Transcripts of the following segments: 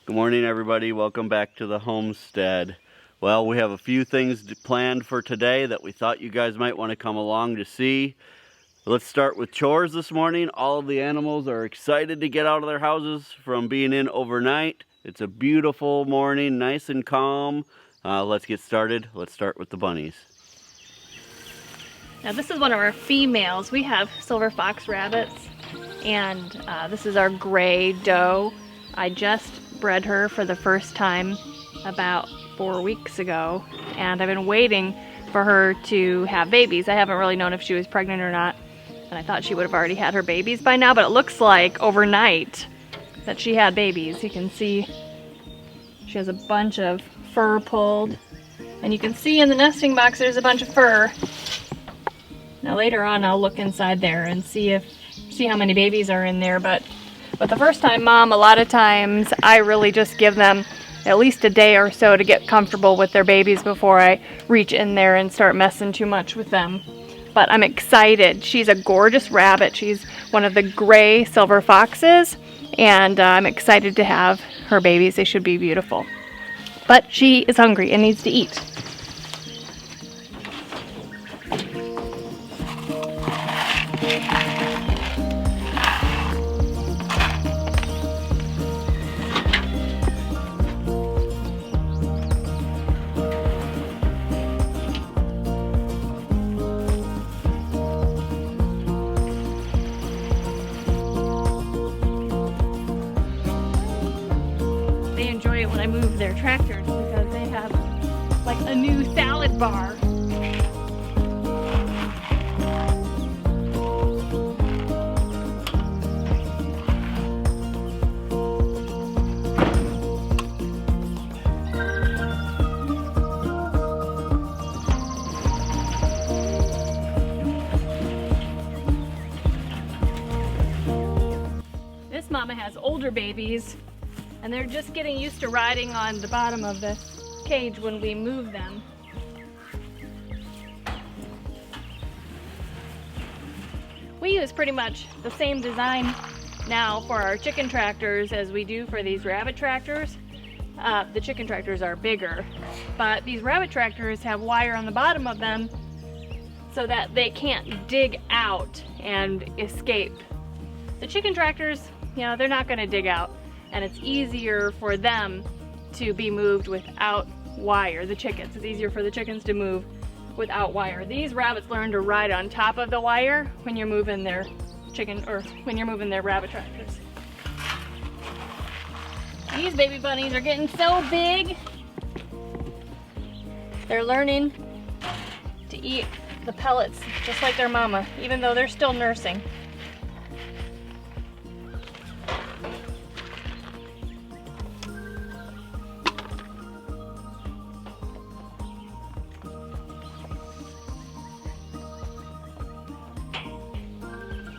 Good morning, everybody. Welcome back to the homestead. Well, we have a few things planned for today that we thought you guys might want to come along to see. Let's start with chores this morning. All of the animals are excited to get out of their houses from being in overnight. It's a beautiful morning, nice and calm. Let's get started. Let's start with the bunnies. Now this is one of our females. We have silver fox rabbits, and this is our gray doe. I just bred her for the first time about 4 weeks ago, and I've been waiting for her to have babies. I haven't really known if she was pregnant or not, and I thought she would have already had her babies by now, but it looks like overnight that she had babies. You can see she has a bunch of fur pulled, and you can see in the nesting box there's a bunch of fur. Now later on I'll look inside there and see how many babies are in there, but the first time mom, a lot of times I really just give them at least a day or so to get comfortable with their babies before I reach in there and start messing too much with them. But I'm excited. She's a gorgeous rabbit. She's one of the gray silver foxes, and I'm excited to have her babies. They should be beautiful. But she is hungry and needs to eat. They enjoy it when I move their tractors because they have like a new salad bar. This mama has older babies, and they're just getting used to riding on the bottom of the cage when we move them. We use pretty much the same design now for our chicken tractors as we do for these rabbit tractors. The chicken tractors are bigger, but these rabbit tractors have wire on the bottom of them so that they can't dig out and escape. The chicken tractors, you know, they're not going to dig out, and it's easier for them to be moved without wire. The chickens, it's easier for the chickens to move without wire. These rabbits learn to ride on top of the wire when you're moving their when you're moving their rabbit tractors. These baby bunnies are getting so big. They're learning to eat the pellets just like their mama, even though they're still nursing.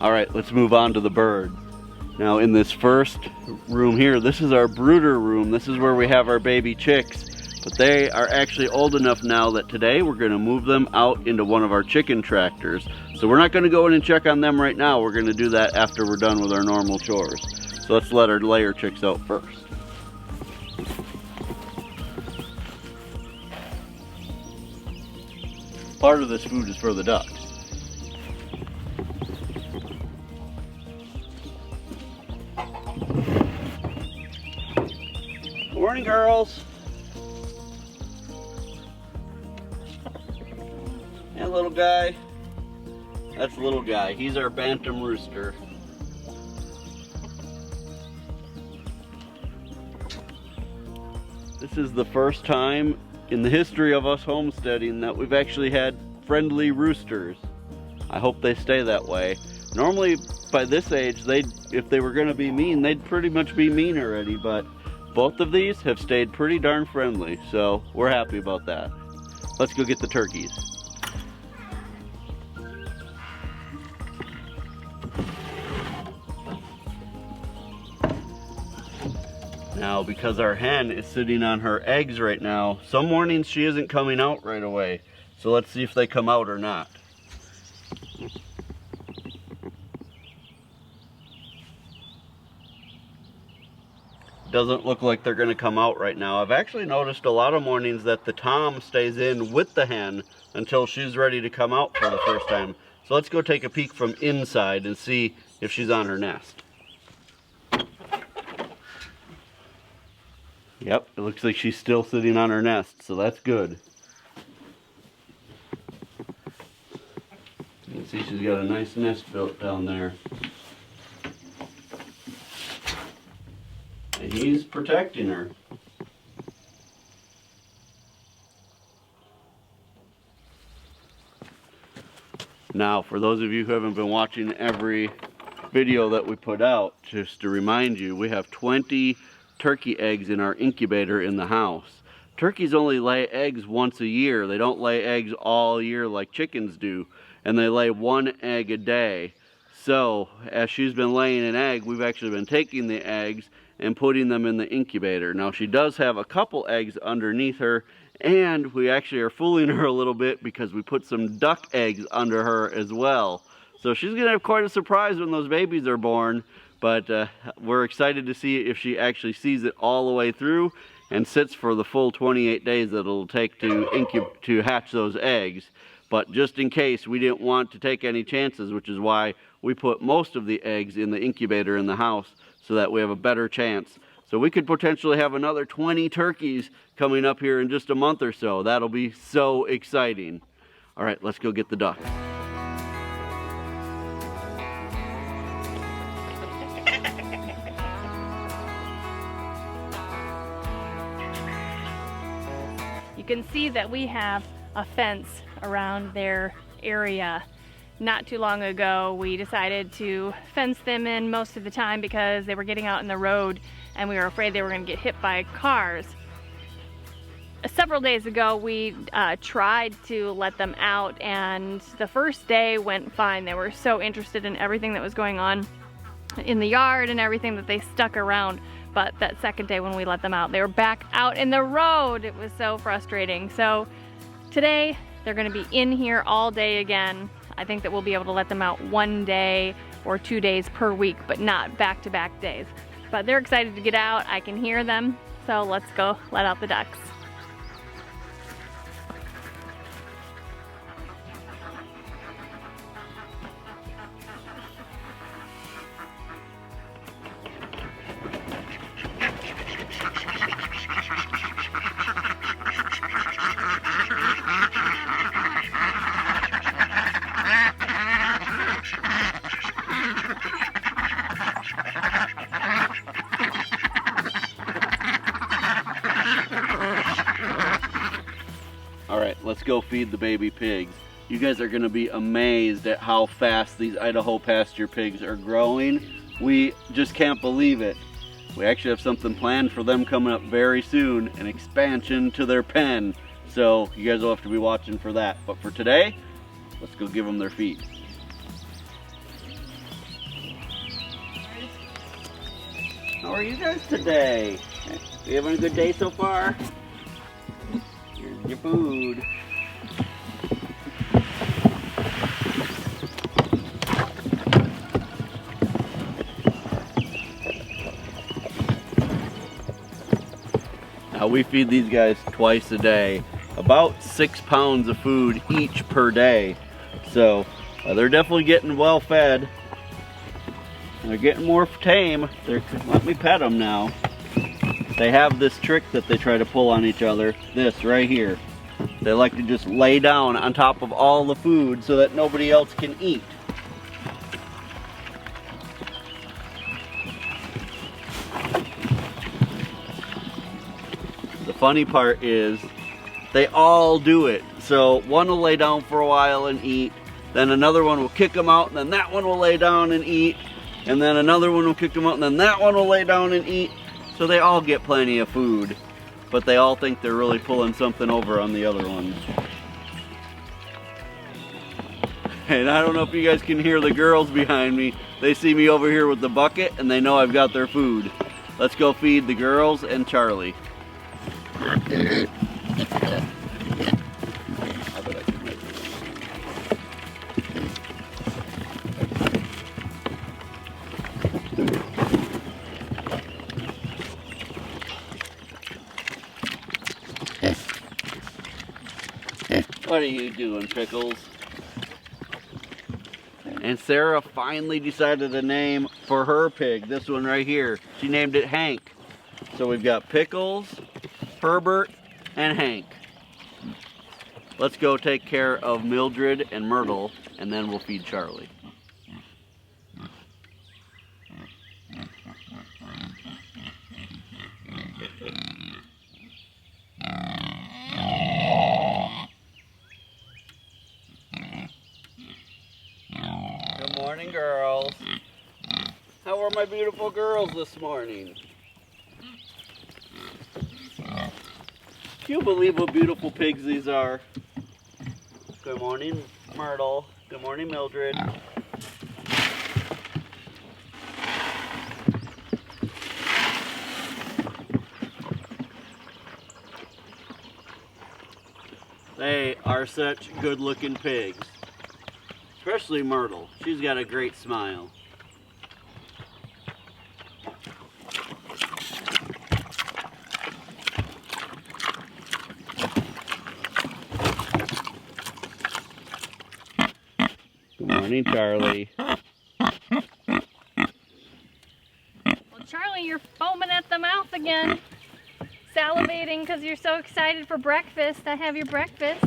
All right, let's move on to the bird. Now in this first room here, this is our brooder room. This is where we have our baby chicks, but they are actually old enough now that today we're gonna move them out into one of our chicken tractors. So we're not gonna go in and check on them right now. We're gonna do that after we're done with our normal chores. So let's let our layer chicks out first. Part of this food is for the ducks. Morning, girls. And little guy. That's little guy. He's our bantam rooster. This is the first time in the history of us homesteading that we've actually had friendly roosters. I hope they stay that way. Normally, by this age, if they were going to be mean, they'd pretty much be mean already, but both of these have stayed pretty darn friendly, so we're happy about that. Let's go get the turkeys. Now, because our hen is sitting on her eggs right now, some mornings she isn't coming out right away. So let's see if they come out or not. doesn't look like they're gonna come out right now. I've actually noticed a lot of mornings that the tom stays in with the hen until she's ready to come out for the first time. So let's go take a peek from inside and see if she's on her nest. Yep, it looks like she's still sitting on her nest, so that's good. You can see she's got a nice nest built down there. And he's protecting her. Now, for those of you who haven't been watching every video that we put out, just to remind you, we have 20 turkey eggs in our incubator in the house. Turkeys only lay eggs once a year. They don't lay eggs all year like chickens do, and they lay 1 egg a day. So, as she's been laying an egg, we've actually been taking the eggs and putting them in the incubator. Now, she does have a couple eggs underneath her, and we actually are fooling her a little bit because we put some duck eggs under her as well. So she's gonna have quite a surprise when those babies are born, but we're excited to see if she actually sees it all the way through and sits for the full 28 days that it'll take to hatch those eggs. But just in case, we didn't want to take any chances, which is why we put most of the eggs in the incubator in the house so that we have a better chance. So we could potentially have another 20 turkeys coming up here in just a month or so. That'll be so exciting. All right, let's go get the duck. You can see that we have a fence around their area. Not too long ago, we decided to fence them in most of the time because they were getting out in the road and we were afraid they were going to get hit by cars. Several days ago, we tried to let them out, and the first day went fine. They were so interested in everything that was going on in the yard and everything that they stuck around. But that second day when we let them out, they were back out in the road. It was so frustrating. So today, they're going to be in here all day again. I think that we'll be able to let them out 1 day or 2 days per week, but not back-to-back days. But they're excited to get out. I can hear them. So let's go let out the ducks. Let's go feed the baby pigs. You guys are going to be amazed at how fast these Idaho pasture pigs are growing. We just can't believe it. We actually have something planned for them coming up very soon, an expansion to their pen. So you guys will have to be watching for that. But for today, let's go give them their feed. How are you guys today? You having a good day so far? Here's your food. Now we feed these guys twice a day, about 6 pounds of food each per day. So they're definitely getting well fed. They're getting more tame. Let me pet them now. They have this trick that they try to pull on each other. This right here. They like to just lay down on top of all the food so that nobody else can eat. The funny part is they all do it. So one will lay down for a while and eat, then another one will kick them out, and then that one will lay down and eat, and then another one will kick them out, and then that one will lay down and eat. So they all get plenty of food, but they all think they're really pulling something over on the other ones. And I don't know if you guys can hear the girls behind me. They see me over here with the bucket and they know I've got their food. Let's go feed the girls and Charlie. What are you doing, Pickles? And Sarah finally decided a name for her pig, this one right here. She named it Hank. So we've got Pickles, Herbert, and Hank. Let's go take care of Mildred and Myrtle, and then we'll feed Charlie. Good morning, girls. How are my beautiful girls this morning? Can you believe what beautiful pigs these are? Good morning, Myrtle. Good morning, Mildred. They are such good-looking pigs. Especially Myrtle. She's got a great smile. Good morning, Charlie. Well, Charlie, you're foaming at the mouth again. Salivating because you're so excited for breakfast. I have your breakfast.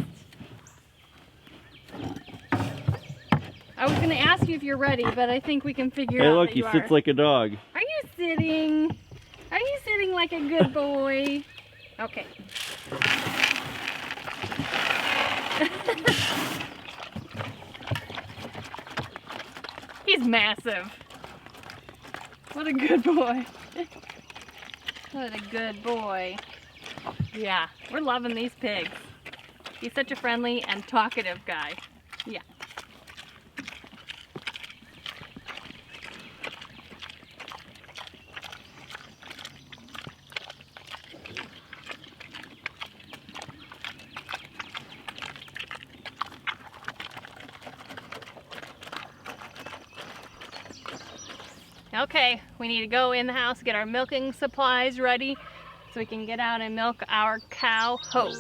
I was going to ask you if you're ready, but I think we can figure out look, that he you sits are. like a dog. Are you sitting? Are you sitting like a good boy? Okay. He's massive. What a good boy. What a good boy. Yeah, we're loving these pigs. He's such a friendly and talkative guy. Yeah. Okay, we need to go in the house, get our milking supplies ready so we can get out and milk our cow, Hope.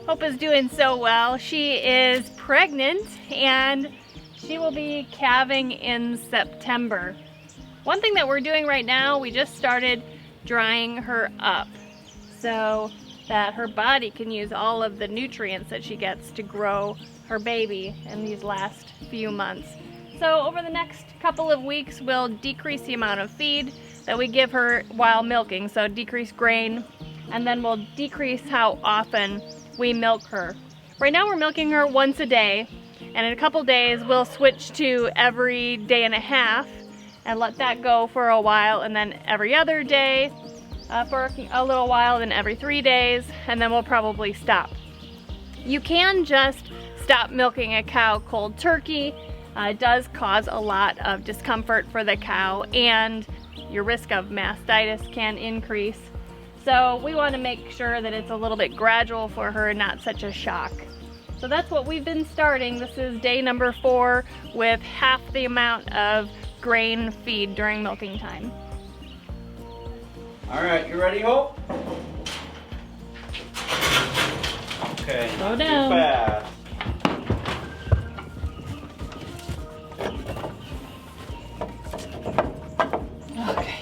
Hope is doing so well. She is pregnant and she will be calving in September. One thing that we're doing right now, we just started drying her up so that her body can use all of the nutrients that she gets to grow her baby in these last few months. So over the next couple of weeks, we'll decrease the amount of feed that we give her while milking, so decrease grain, and then we'll decrease how often we milk her. Right now we're milking her once a day, and in a couple days we'll switch to every day and a half and let that go for a while, and then every other day for a little while, then every 3 days, and then we'll probably stop. You can just stop milking a cow cold turkey. It does cause a lot of discomfort for the cow, and your risk of mastitis can increase. So we want to make sure that it's a little bit gradual for her, not such a shock. So that's what we've been starting. This is day number 4 with half the amount of grain feed during milking time. All right, you ready, Hope? Okay, Slow not down. too fast. Okay.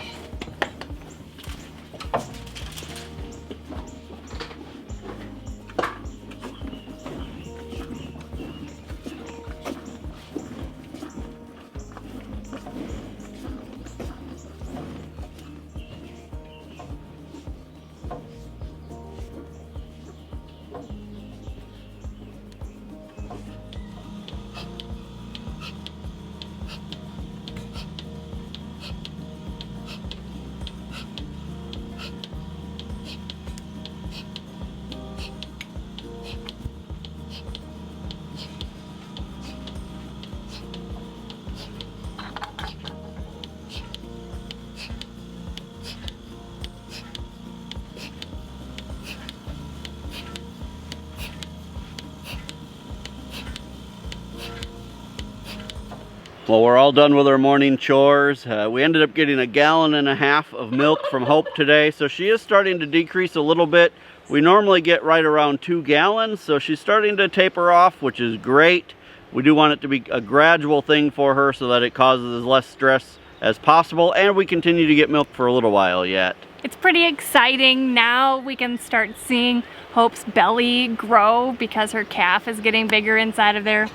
Well, we're all done with our morning chores. We ended up getting 1.5 gallons of milk from Hope today, so she is starting to decrease a little bit. We normally get right around 2 gallons, so she's starting to taper off, which is great. We do want it to be a gradual thing for her so that it causes as less stress as possible, and we continue to get milk for a little while yet. It's pretty exciting. Now we can start seeing Hope's belly grow because her calf is getting bigger inside of there.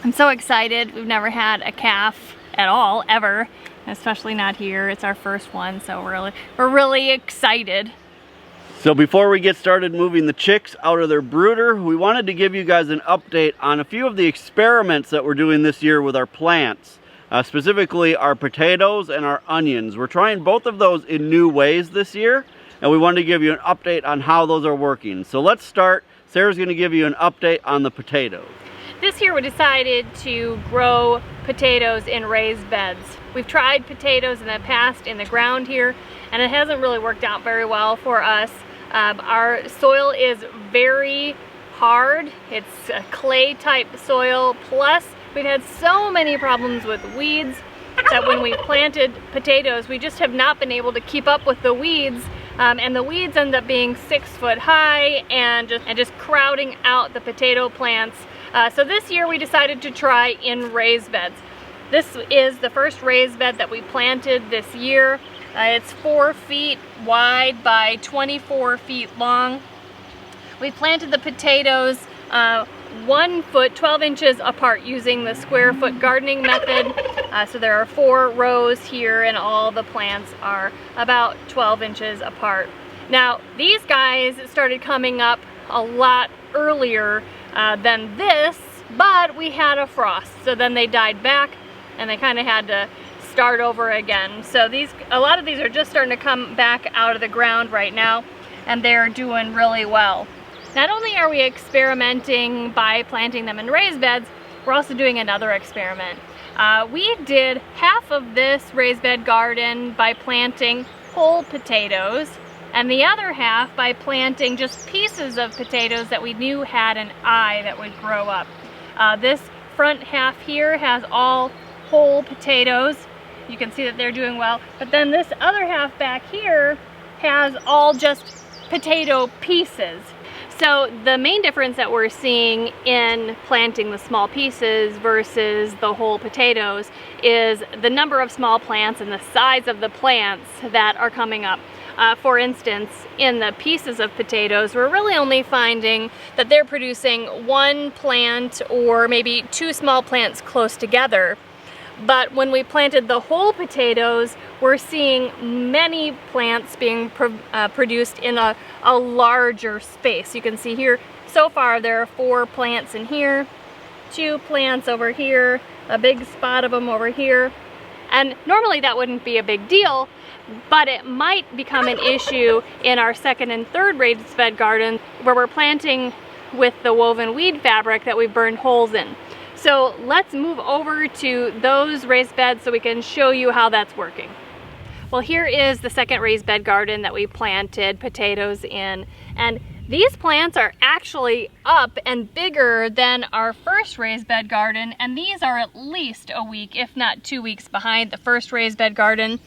I'm so excited. We've never had a calf at all, ever, especially not here. It's our first one, so we're really excited. So before we get started moving the chicks out of their brooder, we wanted to give you guys an update on a few of the experiments that we're doing this year with our plants, specifically our potatoes and our onions. We're trying both of those in new ways this year, and we wanted to give you an update on how those are working. So let's start. Sarah's going to give you an update on the potatoes. This year we decided to grow potatoes in raised beds. We've tried potatoes in the past in the ground here, and it hasn't really worked out very well for us. Our soil is very hard. It's a clay type soil, plus we've had so many problems with weeds that when we planted potatoes, we just have not been able to keep up with the weeds, and the weeds end up being 6 foot high and just crowding out the potato plants. So this year we decided to try in raised beds. This is the first raised bed that we planted this year. It's 4 feet wide by 24 feet long. We planted the potatoes 1 foot, 12 inches apart using the square foot gardening method. So there are 4 rows here and all the plants are about 12 inches apart. Now these guys started coming up a lot earlier than this, but we had a frost, so then they died back and they kind of had to start over again. So a lot of these are just starting to come back out of the ground right now, and they're doing really well. Not only are we experimenting by planting them in raised beds, we're also doing another experiment. We did half of this raised bed garden by planting whole potatoes, and the other half by planting just pieces of potatoes that we knew had an eye that would grow up. This front half here has all whole potatoes. You can see that they're doing well, but then this other half back here has all just potato pieces. So the main difference that we're seeing in planting the small pieces versus the whole potatoes is the number of small plants and the size of the plants that are coming up. For instance, in the pieces of potatoes, we're really only finding that they're producing 1 plant or maybe 2 small plants close together. But when we planted the whole potatoes, we're seeing many plants being produced in a larger space. You can see here, so far there are 4 plants in here, 2 plants over here, a big spot of them over here. And normally that wouldn't be a big deal, but it might become an issue in our second and third raised bed garden where we're planting with the woven weed fabric that we've burned holes in. So let's move over to those raised beds so we can show you how that's working. Well, here is the second raised bed garden that we planted potatoes in, and these plants are actually up and bigger than our first raised bed garden, and these are at least a week, if not 2 weeks behind the first raised bed garden.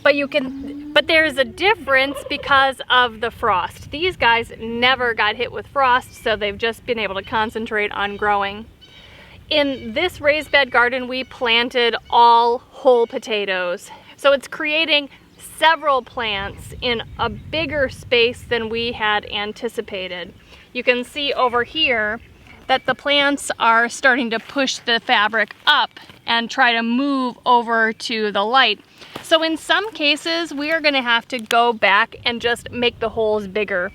But there's a difference because of the frost. These guys never got hit with frost, so they've just been able to concentrate on growing. In this raised bed garden, we planted all whole potatoes. So it's creating several plants in a bigger space than we had anticipated. You can see over here that the plants are starting to push the fabric up and try to move over to the light. So in some cases, we are going to have to go back and just make the holes bigger.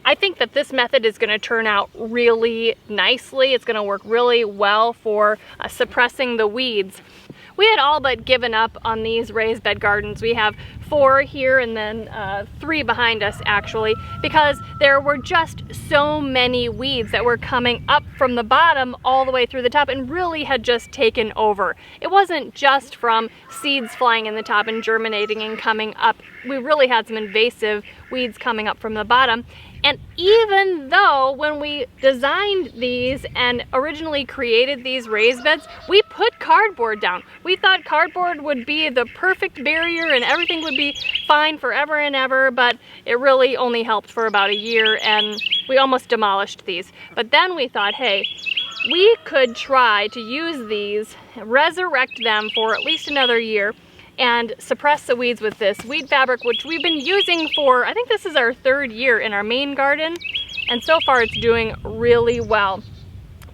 I think that this method is going to turn out really nicely. It's going to work really well for suppressing the weeds. We had all but given up on these raised bed gardens. We have 4 here and then 3 behind us actually, because there were just so many weeds that were coming up from the bottom all the way through the top and really had just taken over. It wasn't just from seeds flying in the top and germinating and coming up. We really had some invasive weeds coming up from the bottom. And even though when we designed these and originally created these raised beds, we put cardboard down. We thought cardboard would be the perfect barrier and everything would be fine forever and ever, but it really only helped for about a year and we almost demolished these. But then we thought, hey, we could try to use these, resurrect them for at least another year, and suppress the weeds with this weed fabric, which we've been using for, I think this is our 3rd year in our main garden, and so far it's doing really well.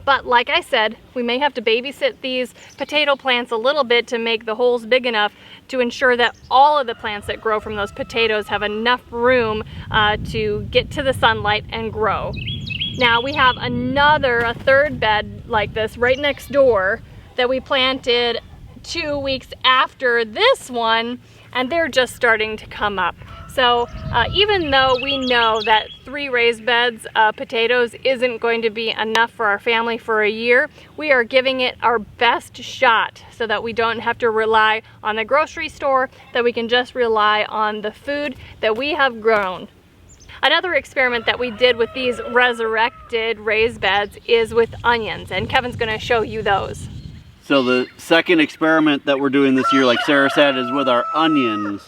But like I said, we may have to babysit these potato plants a little bit to make the holes big enough to ensure that all of the plants that grow from those potatoes have enough room to get to the sunlight and grow. Now we have a 3rd bed like this right next door that we planted 2 weeks after this one, and they're just starting to come up. So even though we know that 3 raised beds of potatoes isn't going to be enough for our family for a year, we are giving it our best shot so that we don't have to rely on the grocery store, that we can just rely on the food that we have grown. Another experiment that we did with these resurrected raised beds is with onions, and Kevin's going to show you those. So the second experiment that we're doing this year, like Sarah said, is with our onions.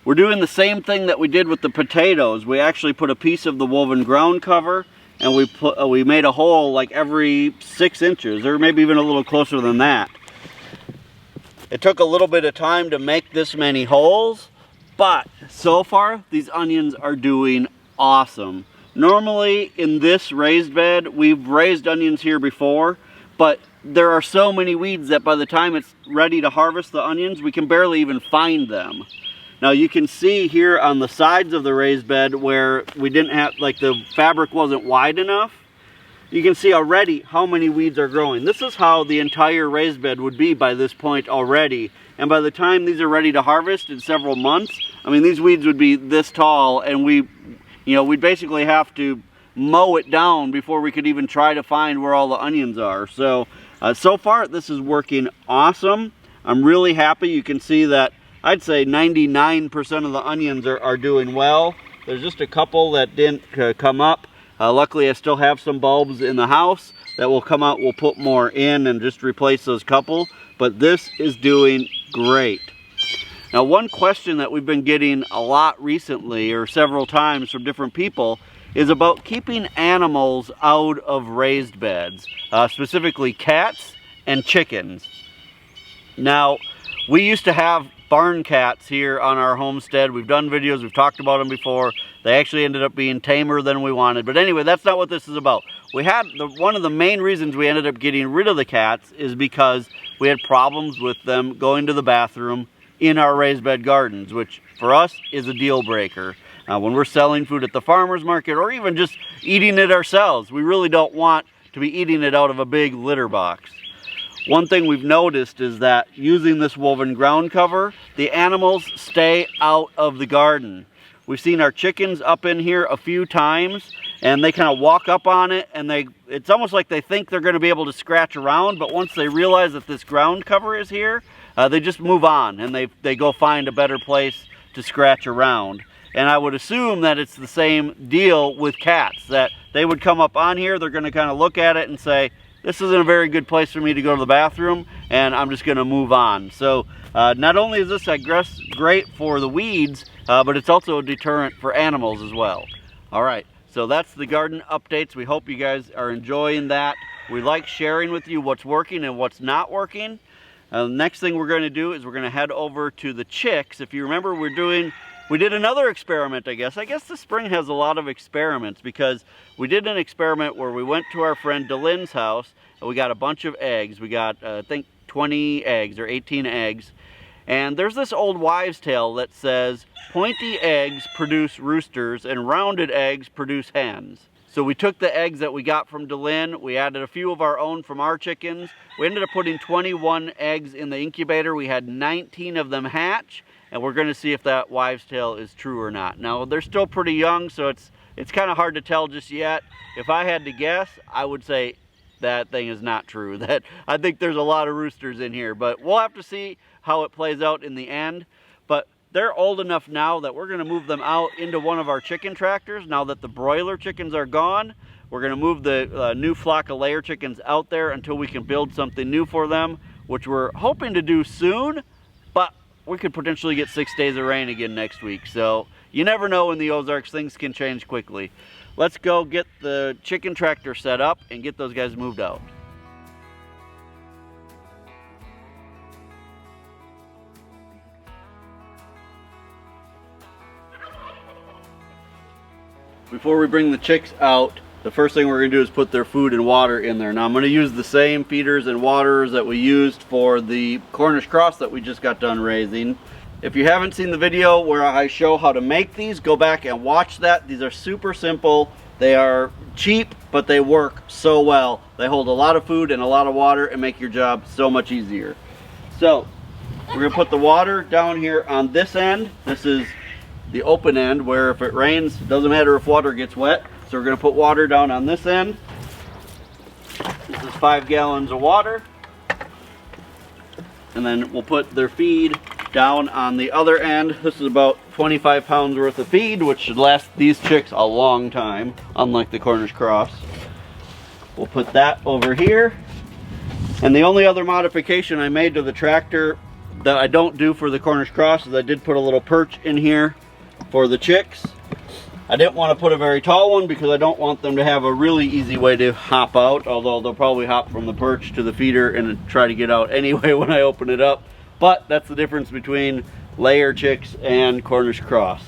We're doing the same thing that we did with the potatoes. We actually put a piece of the woven ground cover and we made a hole like every 6 inches, or maybe even a little closer than that. It took a little bit of time to make this many holes, but so far these onions are doing awesome. Normally in this raised bed, we've raised onions here before, but there are so many weeds that by the time it's ready to harvest the onions, we can barely even find them. Now you can see here on the sides of the raised bed where we didn't have, like the fabric wasn't wide enough, you can see already how many weeds are growing. This is how the entire raised bed would be by this point already. And by the time these are ready to harvest in several months, I mean, these weeds would be this tall, and we'd basically have to mow it down before we could even try to find where all the onions are. So far this is working awesome. I'm really happy. You can see that I'd say 99% of the onions are doing well. There's just a couple that didn't come up. Luckily I still have some bulbs in the house that will come out. We'll put more in and just replace those couple, but this is doing great. Now one question that we've been getting a lot recently, or several times from different people, is about keeping animals out of raised beds, specifically cats and chickens. Now, we used to have barn cats here on our homestead. We've done videos, we've talked about them before. They actually ended up being tamer than we wanted. But anyway, that's not what this is about. One of the main reasons we ended up getting rid of the cats is because we had problems with them going to the bathroom in our raised bed gardens, which for us is a deal breaker. When we're selling food at the farmer's market or even just eating it ourselves, we really don't want to be eating it out of a big litter box. One thing we've noticed is that using this woven ground cover, the animals stay out of the garden. We've seen our chickens up in here a few times, and they kind of walk up on it, and it's almost like they think they're going to be able to scratch around, but once they realize that this ground cover is here, they just move on, and they go find a better place to scratch around. And I would assume that it's the same deal with cats, that they would come up on here, they're going to kind of look at it and say, this isn't a very good place for me to go to the bathroom, and I'm just going to move on. So not only is this, I guess, great for the weeds, but it's also a deterrent for animals as well. All right, so that's the garden updates. We hope you guys are enjoying that. We like sharing with you what's working and what's not working. Next thing we're going to do is we're going to head over to the chicks. If you remember, we did another experiment, I guess. I guess the spring has a lot of experiments, because we did an experiment where we went to our friend Delyn's house and we got a bunch of eggs. We got, I think, 20 eggs or 18 eggs. And there's this old wives' tale that says, pointy eggs produce roosters and rounded eggs produce hens. So we took the eggs that we got from Delyn, we added a few of our own from our chickens. We ended up putting 21 eggs in the incubator. We had 19 of them hatch. And we're going to see if that wives' tale is true or not. Now, they're still pretty young, so it's kind of hard to tell just yet. If I had to guess, I would say that thing is not true. That I think there's a lot of roosters in here, but we'll have to see how it plays out in the end. But they're old enough now that we're going to move them out into one of our chicken tractors. Now that the broiler chickens are gone, we're going to move the new flock of layer chickens out there until we can build something new for them, which we're hoping to do soon, but we could potentially get 6 days of rain again next week. So you never know in the Ozarks, things can change quickly. Let's go get the chicken tractor set up and get those guys moved out. Before we bring the chicks out, the first thing we're going to do is put their food and water in there. Now I'm going to use the same feeders and waterers that we used for the Cornish cross that we just got done raising. If you haven't seen the video where I show how to make these, go back and watch that. These are super simple. They are cheap, but they work so well. They hold a lot of food and a lot of water and make your job so much easier. So we're going to put the water down here on this end. This is the open end where if it rains, it doesn't matter if water gets wet. So we're going to put water down on this end. This is 5 gallons of water. And then we'll put their feed down on the other end. This is about 25 pounds worth of feed, which should last these chicks a long time, unlike the Cornish cross. We'll put that over here. And the only other modification I made to the tractor that I don't do for the Cornish cross is I did put a little perch in here for the chicks. I didn't want to put a very tall one because I don't want them to have a really easy way to hop out, although they'll probably hop from the perch to the feeder and try to get out anyway when I open it up. But that's the difference between layer chicks and Cornish cross.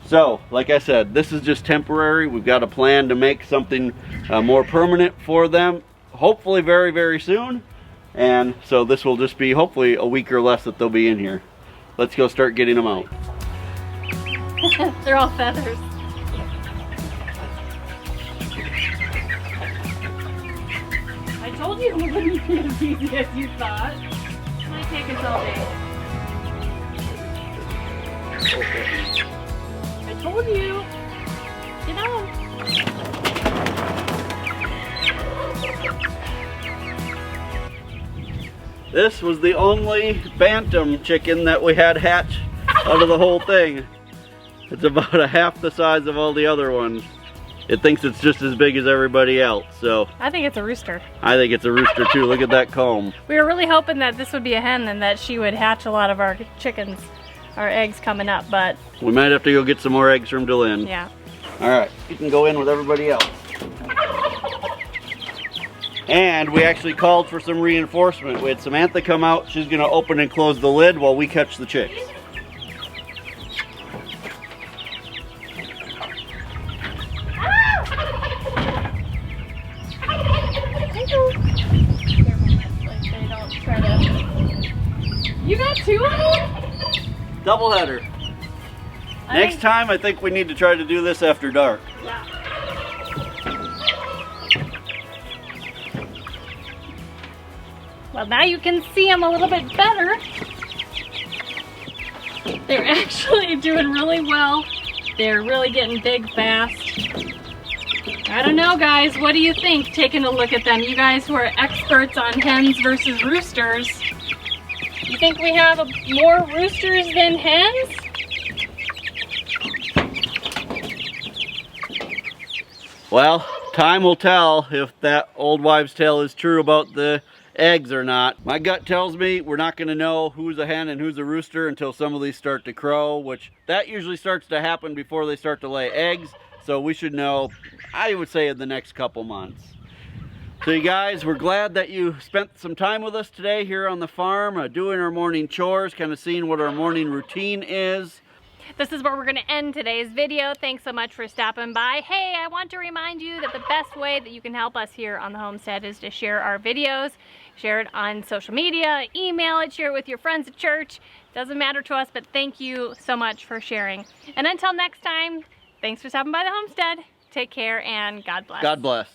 So, like I said, this is just temporary. We've got a plan to make something more permanent for them, hopefully very, very soon. And so this will just be hopefully a week or less that they'll be in here. Let's go start getting them out. They're all feathers. I told you it wouldn't be as easy as you thought. It might take us all day. I told you. Get out. This was the only bantam chicken that we had hatch out of the whole thing. It's about a half the size of all the other ones. It thinks it's just as big as everybody else, so. I think it's a rooster. I think it's a rooster too. Look at that comb. We were really hoping that this would be a hen and that she would hatch a lot of our chickens, our eggs coming up, but. We might have to go get some more eggs from Dylan. Yeah. All right, you can go in with everybody else. And we actually called for some reinforcement. We had Samantha come out. She's gonna open and close the lid while we catch the chicks. You got 2 of them? Doubleheader. Next time, I think we need to try to do this after dark. Yeah. Well, now you can see them a little bit better. They're actually doing really well. They're really getting big fast. I don't know, guys. What do you think? Taking a look at them. You guys who are experts on hens versus roosters. You think we have more roosters than hens? Well, time will tell if that old wives' tale is true about the eggs or not. My gut tells me we're not going to know who's a hen and who's a rooster until some of these start to crow, which that usually starts to happen before they start to lay eggs. So we should know, I would say, in the next couple months. So you guys, we're glad that you spent some time with us today here on the farm, doing our morning chores, kind of seeing what our morning routine is. This is where we're going to end today's video. Thanks so much for stopping by. Hey, I want to remind you that the best way that you can help us here on the homestead is to share our videos, share it on social media, email it, share it with your friends at church. Doesn't matter to us, but thank you so much for sharing. And until next time, thanks for stopping by the homestead. Take care and God bless. God bless.